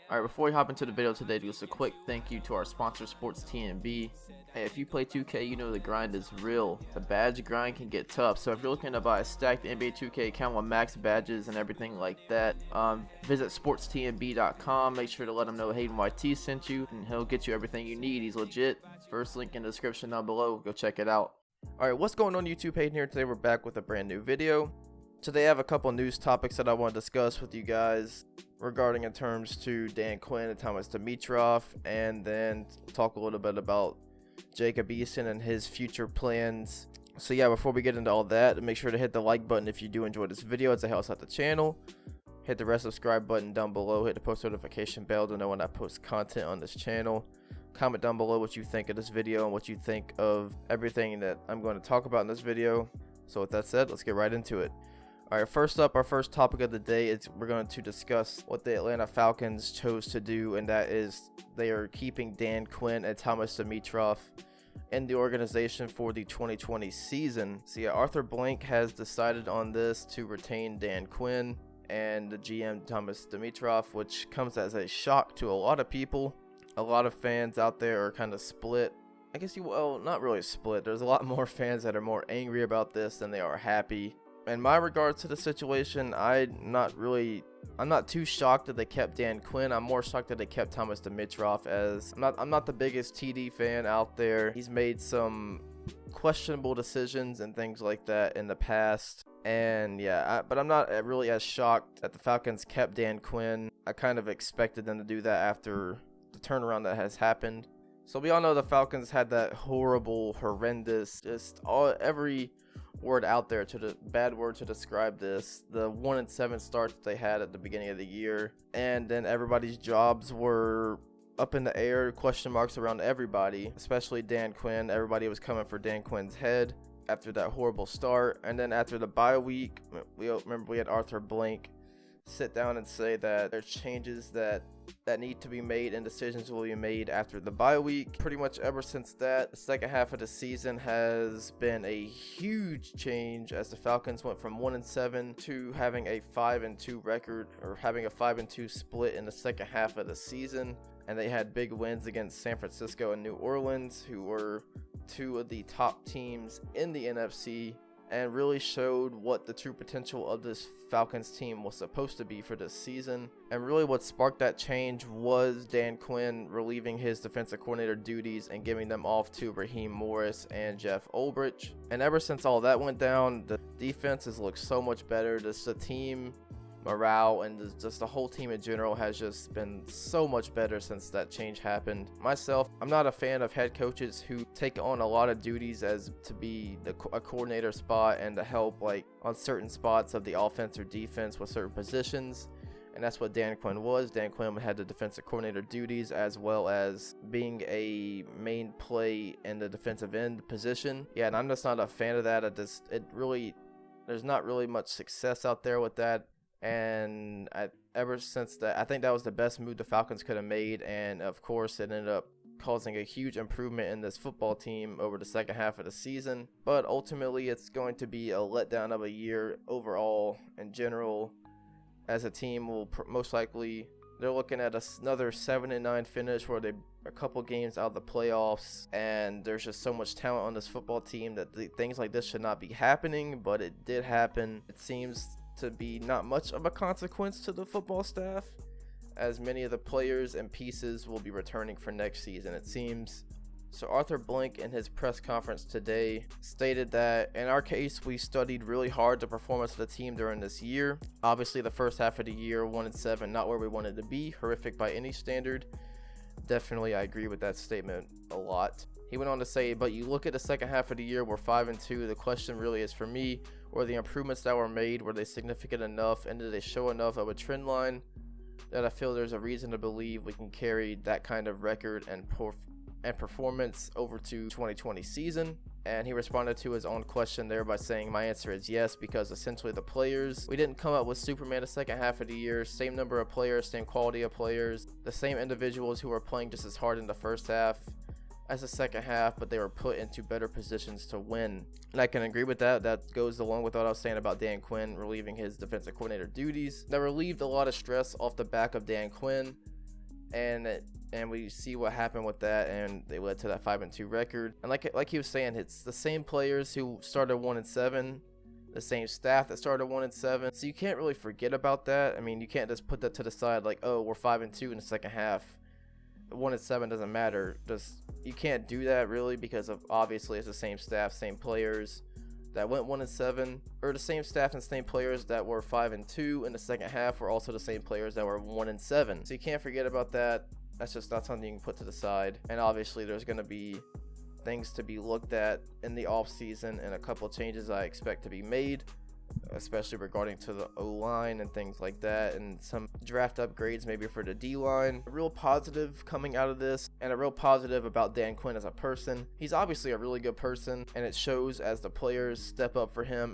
Alright, before we hop into the video today, just a quick thank you to our sponsor, Sports TNB. Hey, if you play 2K, you know the grind is real. The badge grind can get tough, so if you're looking to buy a stacked NBA 2K account with max badges and everything like that, visit sportstnb.com. Make sure to let him know Hayden YT sent you, and he'll get you everything you need. He's legit. First link in the description down below. Go check it out. Alright, what's going on YouTube? Hayden here. Today we're back with a brand new video. Today I have a couple news topics that I want to discuss with you guys regarding in terms to Dan Quinn and Thomas Dimitroff, and then talk a little bit about Jacob Eason and his future plans. So yeah, before we get into all that, make sure to hit the like button if you do enjoy this video, as it helps out the channel. Hit the red subscribe button down below, hit the post notification bell to know when I post content on this channel. Comment down below what you think of this video and what you think of everything that I'm going to talk about in this video. So with that said, let's get right into it. Alright, first up, our first topic of the day is we're going to discuss what the Atlanta Falcons chose to do, and that is they are keeping Dan Quinn and Thomas Dimitroff in the organization for the 2020 season. So yeah, Arthur Blank has decided on this to retain Dan Quinn and the GM Thomas Dimitroff, which comes as a shock to a lot of people. A lot of fans out there are kind of split. I guess not really split. There's a lot more fans that are more angry about this than they are happy. In my regards to the situation, I'm not too shocked that they kept Dan Quinn. I'm more shocked that they kept Thomas Dimitroff, as I'm not the biggest TD fan out there. He's made some questionable decisions and things like that in the past. And yeah, but I'm not really as shocked that the Falcons kept Dan Quinn. I kind of expected them to do that after the turnaround that has happened. So we all know the Falcons had that horrendous, every word out there, to the bad word to describe this, the 1-7 start that they had at the beginning of the year, and then everybody's jobs were up in the air, question marks around everybody, especially Dan Quinn. Everybody was coming for Dan Quinn's head after that horrible start. And then after the bye week, we had Arthur Blank sit down and say that there's changes that need to be made and decisions will be made after the bye week. Pretty much ever since that, the second half of the season has been a huge change, as the Falcons went from 1-7 to having a 5-2 record, or having a 5-2 split in the second half of the season. And they had big wins against San Francisco and New Orleans, who were two of the top teams in the NFC, and really showed what the true potential of this Falcons team was supposed to be for this season. And really what sparked that change was Dan Quinn relieving his defensive coordinator duties and giving them off to Raheem Morris and Jeff Ulbrich. And ever since all that went down, the defense has looked so much better. The team morale and just the whole team in general has just been so much better since that change happened. Myself, I'm not a fan of head coaches who take on a lot of duties as to be a coordinator spot and to help like on certain spots of the offense or defense with certain positions. And that's what Dan Quinn was. Dan Quinn had the defensive coordinator duties as well as being a main play in the defensive end position. Yeah, and I'm just not a fan of that. There's not really much success out there with that. And ever since that, I think that was the best move the Falcons could have made. And of course, it ended up causing a huge improvement in this football team over the second half of the season. But ultimately, it's going to be a letdown of a year overall in general, as a team will most likely, they're looking at another 7-9 finish where they're a couple games out of the playoffs. And there's just so much talent on this football team that things like this should not be happening, but it did happen. It seems to be not much of a consequence to the football staff, as many of the players and pieces will be returning for next season, it seems. So Arthur Blank in his press conference today stated that in our case, we studied really hard the performance of the team during this year. Obviously the first half of the year, 1-7, not where we wanted to be, horrific by any standard. Definitely I agree with that statement a lot. He went on to say, but you look at the second half of the year, we're 5-2. The question really is for me, were the improvements that were made, were they significant enough, and did they show enough of a trend line that I feel there's a reason to believe we can carry that kind of record and performance over to 2020 season? And he responded to his own question there by saying, my answer is yes, because essentially the players, we didn't come up with Superman the second half of the year. Same number of players, same quality of players, the same individuals who were playing just as hard in the first half as the second half, but they were put into better positions to win. And I can agree with that. That goes along with what I was saying about Dan Quinn relieving his defensive coordinator duties. That relieved a lot of stress off the back of Dan Quinn. and we see what happened with that, and they led to that 5-2 record. And like he was saying, it's the same players who started 1-7, the same staff that started 1-7. So you can't really forget about that. I mean, you can't just put that to the side like, oh, we're 5-2 in the second half. 1-7 doesn't matter. You can't do that really, because of obviously it's the same staff, same players that went 1-7, or the same staff and same players that were 5-2 in the second half were also the same players that were 1-7. So you can't forget about that. That's just not something you can put to the side. And obviously there's going to be things to be looked at in the off season, and a couple changes I expect to be made, especially regarding to the O-line and things like that, and some draft upgrades maybe for the D-line. A real positive coming out of this, and a real positive about Dan Quinn as a person. He's obviously a really good person, and it shows as the players step up for him,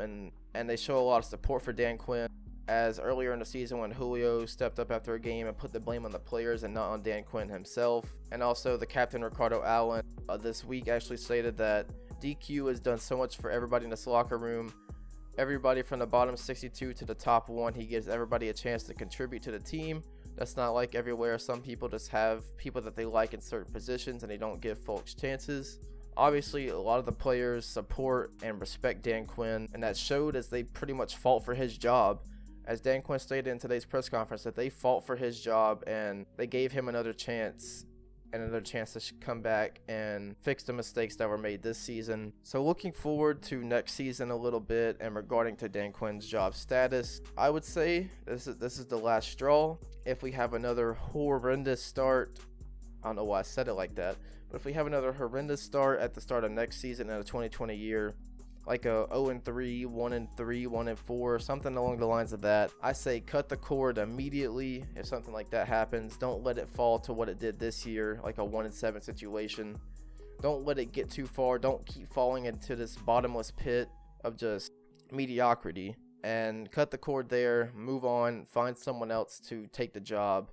and they show a lot of support for Dan Quinn. As earlier in the season when Julio stepped up after a game and put the blame on the players and not on Dan Quinn himself. And also the captain Ricardo Allen this week actually stated that DQ has done so much for everybody in this locker room. Everybody from the bottom 62 to the top 1, he gives everybody a chance to contribute to the team. That's not like everywhere. Some people just have people that they like in certain positions and they don't give folks chances. Obviously, a lot of the players support and respect Dan Quinn, and that showed as they pretty much fought for his job. As Dan Quinn stated in today's press conference, that they fought for his job and they gave him another chance to come back and fix the mistakes that were made this season. So looking forward to next season a little bit, and regarding to Dan Quinn's job status, I would say this is the last straw. If we have another horrendous start, I don't know why I said it like that, but if we have another horrendous start at the start of next season in the 2020 year, like a 0-3, 1-3, 1-4, something along the lines of that, I say cut the cord immediately if something like that happens. Don't let it fall to what it did this year, like a 1-7 situation. Don't let it get too far. Don't keep falling into this bottomless pit of just mediocrity, and cut the cord there, move on, find someone else to take the job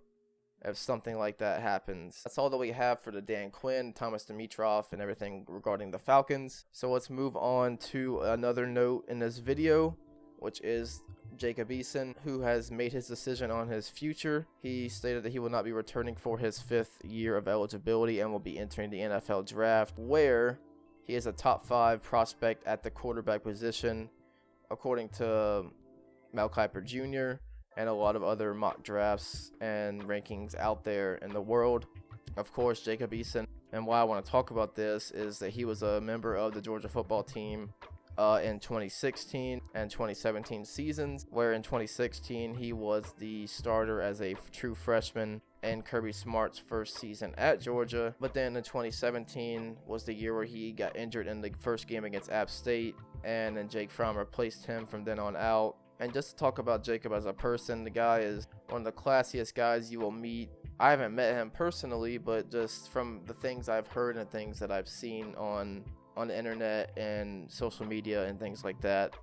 if something like that happens. That's all that we have for the Dan Quinn, Thomas Dimitroff, and everything regarding the Falcons. So let's move on to another note in this video, which is Jacob Eason, who has made his decision on his future. He stated that he will not be returning for his 5th year of eligibility and will be entering the NFL draft, where he is a top 5 prospect at the quarterback position, according to Mel Kiper Jr., and a lot of other mock drafts and rankings out there in the world. Of course, Jacob Eason, and why I want to talk about this is that he was a member of the Georgia football team in 2016 and 2017 seasons, where in 2016 he was the starter as a true freshman in Kirby Smart's first season at Georgia. But then in 2017 was the year where he got injured in the first game against App State, and then Jake Fromm replaced him from then on out. And just to talk about Jacob as a person, the guy is one of the classiest guys you will meet. I haven't met him personally, but just from the things I've heard and things that I've seen on the internet and social media and things like that,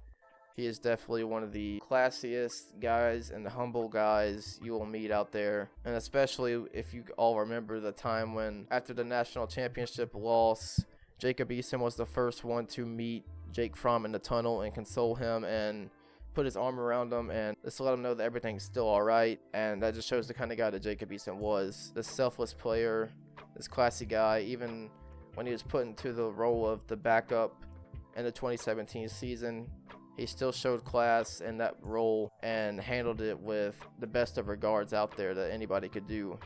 he is definitely one of the classiest guys and the humble guys you will meet out there. And especially if you all remember the time when, after the national championship loss, Jacob Eason was the first one to meet Jake Fromm in the tunnel and console him and put his arm around him and just let him know that everything's still all right. And that just shows the kind of guy that Jacob Eason was. This selfless player, this classy guy. Even when he was put into the role of the backup in the 2017 season, he still showed class in that role and handled it with the best of regards out there that anybody could do.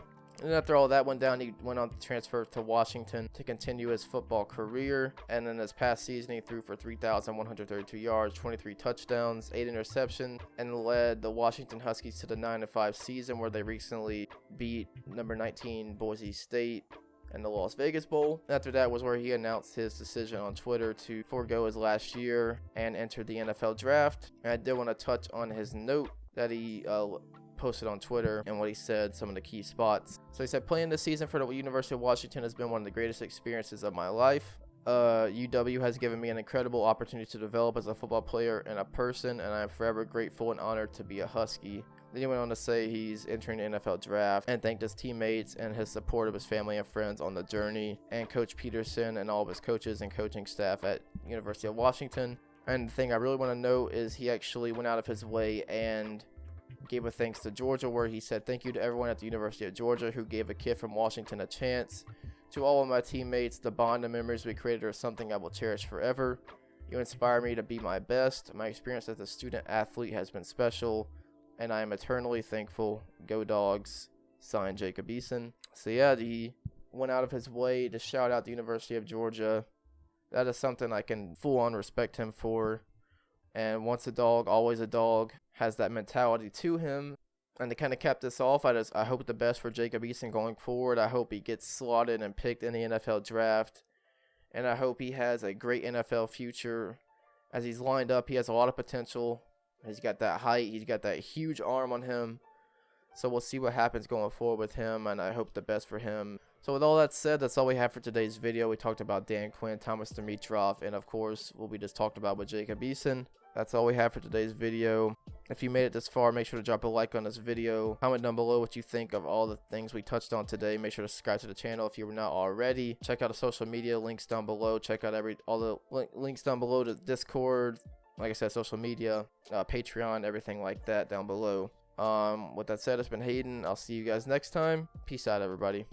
And after all that went down, he went on to transfer to Washington to continue his football career. And then this past season, he threw for 3,132 yards, 23 touchdowns, 8 interceptions, and led the Washington Huskies to the 9-5 season, where they recently beat number 19 Boise State in the Las Vegas Bowl. After that was where he announced his decision on Twitter to forego his last year and enter the NFL draft. And I did want to touch on his note that he posted on Twitter and what he said, some of the key spots. So he said, playing this season for the University of Washington has been one of the greatest experiences of my life. UW has given me an incredible opportunity to develop as a football player and a person, and I am forever grateful and honored to be a Husky. Then he went on to say he's entering the NFL draft and thanked his teammates and his support of his family and friends on the journey, and Coach Peterson and all of his coaches and coaching staff at University of Washington. And the thing I really want to note is he actually went out of his way and gave a thanks to Georgia, where he said, "Thank you to everyone at the University of Georgia who gave a kid from Washington a chance. To all of my teammates, the bond and memories we created are something I will cherish forever. You inspire me to be my best. My experience as a student athlete has been special, and I am eternally thankful. Go Dogs." Signed, Jacob Eason. So yeah, he went out of his way to shout out the University of Georgia. That is something I can full on respect him for. And once a dog, always a dog, has that mentality to him. And to kind of cap this off, I hope the best for Jacob Eason going forward. I hope he gets slotted and picked in the NFL draft. And I hope he has a great NFL future. As he's lined up, he has a lot of potential. He's got that height. He's got that huge arm on him. So we'll see what happens going forward with him, and I hope the best for him. So with all that said, that's all we have for today's video. We talked about Dan Quinn, Thomas Dimitroff, and of course, what we just talked about with Jacob Eason. That's all we have for today's video. If you made it this far, make sure to drop a like on this video. Comment down below what you think of all the things we touched on today. Make sure to subscribe to the channel if you were not already. Check out the social media links down below. Check out all the links down below to Discord. Like I said, social media, Patreon, everything like that down below. With that said, it's been Hayden. I'll see you guys next time. Peace out, everybody.